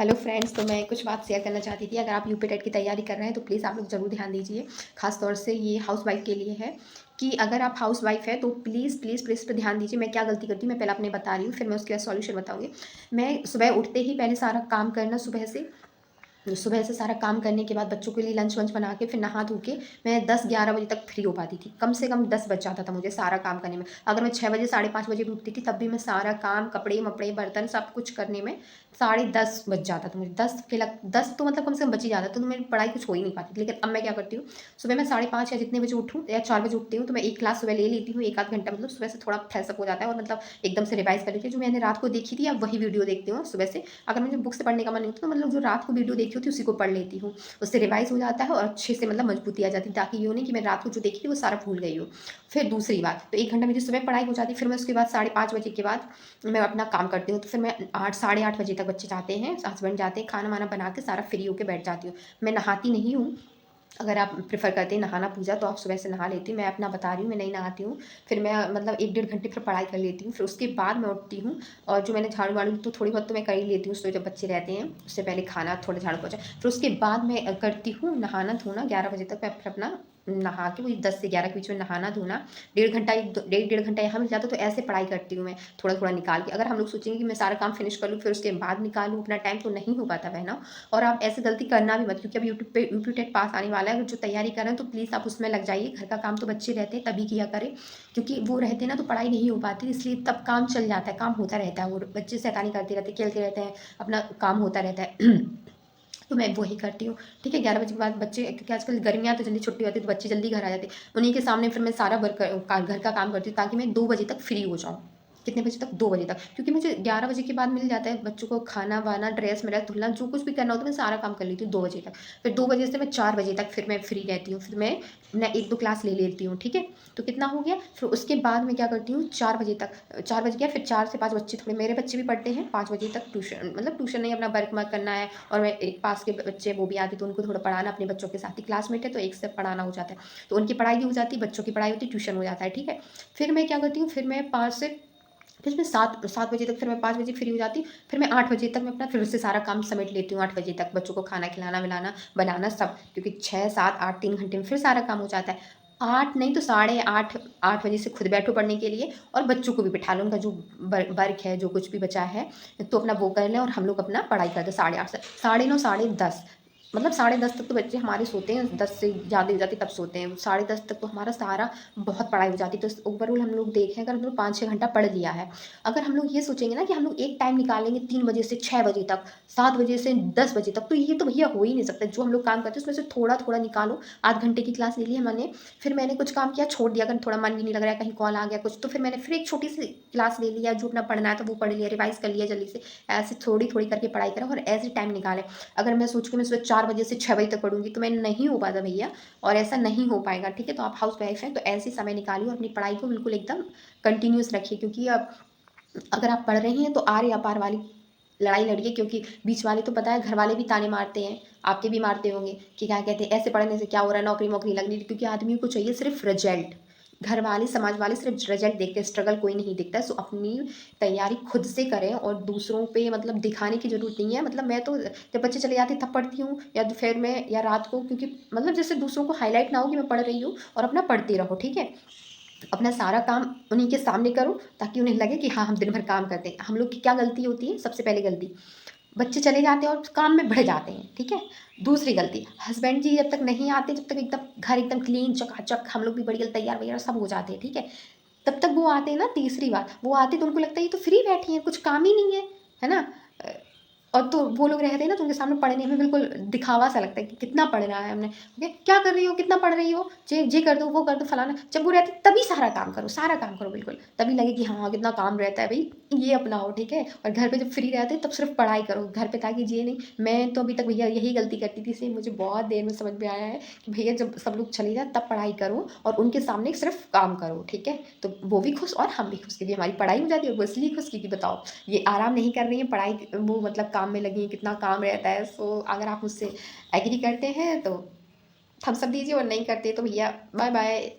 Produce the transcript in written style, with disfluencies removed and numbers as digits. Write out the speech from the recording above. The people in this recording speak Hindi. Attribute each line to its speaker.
Speaker 1: हेलो फ्रेंड्स, तो मैं कुछ बात शेयर करना चाहती थी। अगर आप यूपी टेट की तैयारी कर रहे हैं तो प्लीज़ आप लोग ज़रूर ध्यान दीजिए। ख़ास तौर से ये हाउसवाइफ़ के लिए है कि अगर आप हाउसवाइफ़ है तो प्लीज़ प्लीज़ प्लीज़ पे ध्यान दीजिए। मैं क्या गलती करती हूँ मैं पहले अपने बता रही हूँ, फिर मैं उसके बाद सॉल्यूशन बताऊँगी। मैं सुबह उठते ही पहले सारा काम करना, सुबह से सारा काम करने के बाद बच्चों के लिए लंच वंच बना के फिर नहा धो के मैं 10-11 बजे तक फ्री हो पाती थी। कम से कम 10 बज जाता था मुझे सारा काम करने में। अगर मैं 6 बजे, साढ़े 5 बजे भी उठती थी तब भी मैं सारा काम, कपड़े-मपड़े, बर्तन सब कुछ करने में साढ़े 10 बज जाता था मुझे। 10 तो मतलब कम से कम बच ही जाता था, तो मेरी पढ़ाई कुछ हो ही नहीं पाती थी। लेकिन अब मैं क्या करती हूँ, सुबह मैं साढ़े 5 या जितने बजे उठूँ या 4 बजे उठती हूँ तो मैं 1 क्लास सुबह ले लेती हूँ, 1 आध घंटा, मतलब सुबह से थोड़ा फ्रेश अप हो जाता है और मतलब एकदम से रिवाइज़ कर लेती हूँ। जो मैंने रात को देखी थी अब वही वीडियो देखती हूँ सुबह से। अगर मुझे बुक से पढ़ने का मन नहीं होता तो मतलब जो रात को वीडियो देखी होती है उसी को पढ़ लेती हूँ। उससे रिवाइज़ हो जाता है और अच्छे से मतलब मजबूती आ जाती है, ताकि ये हो नहीं कि मैं रात को जो देखी थी वो सारा भूल गई हूँ। फिर दूसरी बात, तो 1 घंटा मेरी सुबह पढ़ाई हो जाती है। फिर मैं उसके बाद साढ़े 5 बजे के बाद मैं अपना काम करती हूँ। तो फिर मैं 8 साढ़े 8 बजे तक बच्चे जाते हैं, हस्बैंड जाते हैं, खाना-वाना बना के सारा फ्री होके बैठ जाती हूँ। मैं नहाती नहीं हूँ। अगर आप प्रेफ़र करते हैं नहाना पूजा तो आप सुबह से नहा लेती हूँ। मैं अपना बता रही हूँ, मैं नहीं नहाती हूँ। फिर मैं मतलब 1 डेढ़ घंटे फिर पढ़ाई कर लेती हूँ। फिर उसके बाद मैं उठती हूँ और जो मैंने झाड़ू-वाड़ू तो थोड़ी बहुत तो मैं कर ही लेती हूँ, सुबह जब बच्चे रहते हैं, उससे पहले खाना थोड़ा झाड़ू-पोंछा। फिर उसके बाद मैं करती हूँ नहाना-धोना। 11 बजे तक मैं फिर अपना नहा के वही 10 से 11 के बीच में नहाना-धोना, डेढ़ घंटा, 1 डेढ़ घंटा यहाँ मिल जाता है, तो ऐसे पढ़ाई करती हूँ मैं थोड़ा-थोड़ा निकाल के। अगर हम लोग सोचेंगे कि मैं सारा काम फिनिश कर लूँ फिर उसके बाद निकालूँ अपना टाइम, तो नहीं हो पाता बहनों। और आप ऐसी गलती करना भी मत, क्योंकि अब यूट्यूब पे यूपी टेट पास आने वाला है। अगर जो तैयारी कर रहे हैं तो प्लीज़ आप उसमें लग जाइए। घर का काम तो बच्चे रहते हैं तभी किया करें, क्योंकि वो रहते हैं ना तो पढ़ाई नहीं हो पाती, इसलिए तब काम चल जाता है, काम होता रहता है। वो बच्चे शैतानी करते रहते हैं, खेलते रहते हैं, अपना काम होता रहता है। तो मैं वही करती हूँ, ठीक है। 11 बजे के बाद बच्चे, क्योंकि आजकल गर्मियाँ तो जल्दी छुट्टी होती है तो बच्चे जल्दी घर आ जाते हैं। उन्हीं के सामने फिर मैं सारा वर्क घर का काम करती हूँ, ताकि मैं 2 बजे तक फ्री हो जाऊँ। कितने बजे तक? 2 बजे तक, क्योंकि मुझे 11 बजे के बाद मिल जाता है बच्चों को खाना-वाना, ड्रेस-व्रेस धुलना, जो कुछ भी करना होता है मैं सारा काम कर लेती हूँ 2 बजे तक। फिर 2 बजे से मैं 4 बजे तक फिर मैं फ्री रहती हूँ। फिर मैं 1-2 क्लास ले लेती हूँ, ठीक है। तो कितना हो गया? फिर उसके बाद मैं क्या करती हूँ, 4 बजे तक, 4 बज गया, फिर 4 से 5 बच्चे, थोड़े मेरे बच्चे भी पढ़ते हैं 5 बजे तक ट्यूशन, मतलब ट्यूशन नहीं, अपना वर्क वर्क करना है। और मैं एक पास के बच्चे वो भी आते तो उनको थोड़ा पढ़ाना, अपने बच्चों के साथ ही क्लासमेट है तो एक से पढ़ाना हो जाता है। तो उनकी पढ़ाई भी हो जाती है, बच्चों की पढ़ाई होती है, ट्यूशन हो जाता है, ठीक है। फिर मैं क्या करती हूँ, फिर मैं 5 से फिर मैं 7 बजे तक, फिर मैं 5 बजे फ्री हो जाती हूँ। फिर मैं 8 बजे तक मैं अपना फिर से सारा काम समेट लेती हूँ। 8 बजे तक बच्चों को खाना खिलाना-विलाना, बनाना सब, क्योंकि 6, 7, 8 3 घंटे में फिर सारा काम हो जाता है। 8 नहीं तो साढ़े 8, 8 बजे से खुद बैठो पढ़ने के लिए और बच्चों को भी बिठा लो। उनका जो वर्क है, जो कुछ भी बचा है, तो अपना वो कर लें और हम लोग अपना पढ़ाई करते हैं साढ़े 8 से साढ़े 9, साढ़े 10, मतलब साढ़े 10 तक तो बच्चे हमारे सोते हैं। 10 से ज़्यादा हो जाती है तब सोते हैं। साढ़े 10 तक तो हमारा सारा बहुत पढ़ाई हो जाती है। तो ओवरऑल हम लोग देखें, अगर हम लोग 5-6 घंटा पढ़ लिया है, अगर हम लोग ये सोचेंगे ना कि हम लोग एक टाइम निकालेंगे 3 बजे से 6 बजे तक, 7 बजे से 10 बजे तक, तो ये तो भैया हो ही नहीं सकता। जो हम लोग काम करते हैं उसमें से थोड़ा-थोड़ा निकालो। आध घंटे की क्लास ले ली है मैंने, फिर मैंने कुछ काम किया, छोड़ दिया, अगर थोड़ा मन भी नहीं लग रहा है, कहीं कॉल आ गया कुछ, तो फिर मैंने फिर एक छोटी-सी क्लास ले लिया, जो अपना पढ़ना है तो वो पढ़ लिया, रिवाइज़ कर लिया जल्दी से। ऐसे थोड़ी-थोड़ी करके पढ़ाई करो और ऐसे टाइम निकालें। अगर मैं सोचूँ कि मैं सुबह 4 बजे से 6 बजे तक पढ़ूँगी तो मैं नहीं हो पाता भैया, और ऐसा नहीं हो पाएगा, ठीक है। तो आप हाउसवाइफ़ हैं तो ऐसे समय निकालिए और अपनी पढ़ाई को बिल्कुल एकदम कंटिन्यूअस रखिए, क्योंकि अब अगर आप पढ़ रही हैं तो आर या पार वाली लड़ाई लड़िए, क्योंकि बीच वाले तो पता है घर वाले भी ताने मारते हैं, आपके भी मारते होंगे कि क्या कहते हैं, ऐसे पढ़ने से क्या हो रहा है, नौकरी-वोकरी लग नहीं रही, क्योंकि आदमी को चाहिए सिर्फ़ रिज़ल्ट। घर वाले, समाज वाले सिर्फ़ रिज़ल्ट देखते हैं, स्ट्रगल कोई नहीं देखता है। सो अपनी तैयारी खुद से करें और दूसरों पे मतलब दिखाने की ज़रूरत नहीं है। मतलब मैं तो जब बच्चे चले जाते हैं तब पढ़ती हूँ, या दोपहर में या रात को, क्योंकि मतलब जिससे दूसरों को हाइलाइट ना हो कि मैं पढ़ रही हूँ, और अपना पढ़ती रहो, ठीक है। अपना सारा काम उन्हीं के सामने करो, ताकि उन्हें लगे कि हाँ, हम दिन भर काम करते हैं। हम लोग की क्या गलती होती है, सबसे पहले गलती, बच्चे चले जाते हैं और काम में बढ़ जाते हैं, ठीक है। दूसरी गलती, हस्बैंड जी जब तक नहीं आते, जब तक एकदम घर एकदम क्लीन चकाचक, हम लोग भी बढ़िया तैयार वैयार सब हो जाते हैं, ठीक है। तब तक वो आते हैं ना, तीसरी बात, वो आते तो उनको लगता है ये तो फ्री बैठी हैं, कुछ काम ही नहीं है ना। अ, और तो वो लोग रहते हैं ना तो उनके सामने पढ़ने में बिल्कुल दिखावा सा लगता है कि कितना पढ़ रहा है हमने, ओके, क्या कर रही हो, कितना पढ़ रही हो, ये कर दो, वो कर दो, फलाना। जब वो रहते तभी सारा काम करो, सारा काम करो बिल्कुल, तभी लगे कि हाँ, कितना काम रहता है भाई, ये अपनाओ, ठीक है। और घर पे जब फ्री रहते हैं तब सिर्फ पढ़ाई करो, घर पे ताकि ये नहीं। मैं तो अभी तक भैया यही गलती करती थी, इसलिए मुझे बहुत देर में समझ में आया है कि भैया जब सब लोग चले जाए तब पढ़ाई करो और उनके सामने सिर्फ काम करो, ठीक है। तो वो भी खुश और हम भी खुश, क्योंकि हमारी पढ़ाई हो जाती है, और वो इसलिए खुश क्योंकि बताओ ये आराम नहीं कर रही हैं, पढ़ाई वो मतलब काम में लगी हैं, कितना काम रहता है। सो अगर आप मुझसे एग्री करते हैं तो थम्स अप दीजिए, और नहीं करते तो भैया बाय बाय।